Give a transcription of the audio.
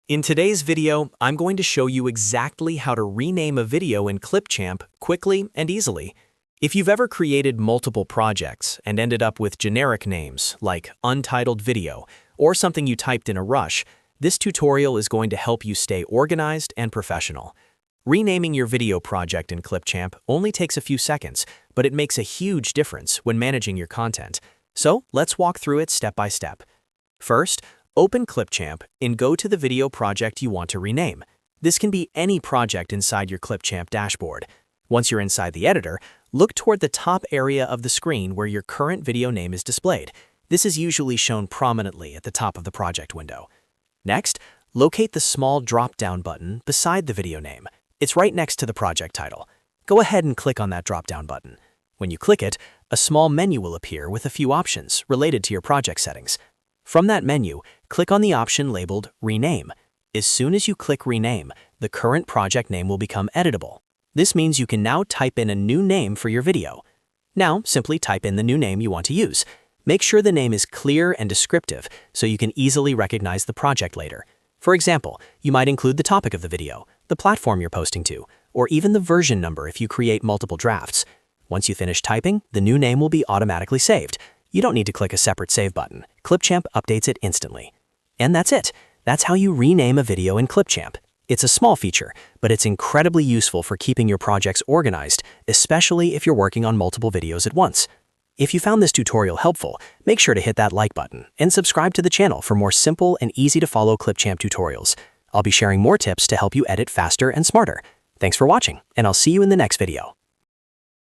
In today's video, I'm going to show you exactly how to rename a video in Clipchamp quickly and easily. If you've ever created multiple projects and ended up with generic names like untitled video or something you typed in a rush, this tutorial is going to help you stay organized and professional. Renaming your video project in Clipchamp only takes a few seconds, but it makes a huge difference when managing your content. So let's walk through it step by step. First, open Clipchamp and go to the video project you want to rename. This can be any project inside your Clipchamp dashboard. Once you're inside the editor, look toward the top area of the screen where your current video name is displayed. This is usually shown prominently at the top of the project window. Next, locate the small drop-down button beside the video name. It's right next to the project title. Go ahead and click on that drop-down button. When you click it, a small menu will appear with a few options related to your project settings. From that menu, click on the option labeled Rename. As soon as you click Rename, the current project name will become editable. This means you can now type in a new name for your video. Now, simply type in the new name you want to use. Make sure the name is clear and descriptive so you can easily recognize the project later. For example, you might include the topic of the video, the platform you're posting to, or even the version number if you create multiple drafts. Once you finish typing, the new name will be automatically saved. You don't need to click a separate save button. Clipchamp updates it instantly. And that's it. That's how you rename a video in Clipchamp. It's a small feature, but it's incredibly useful for keeping your projects organized, especially if you're working on multiple videos at once. If you found this tutorial helpful, make sure to hit that like button and subscribe to the channel for more simple and easy-to-follow Clipchamp tutorials. I'll be sharing more tips to help you edit faster and smarter. Thanks for watching, and I'll see you in the next video.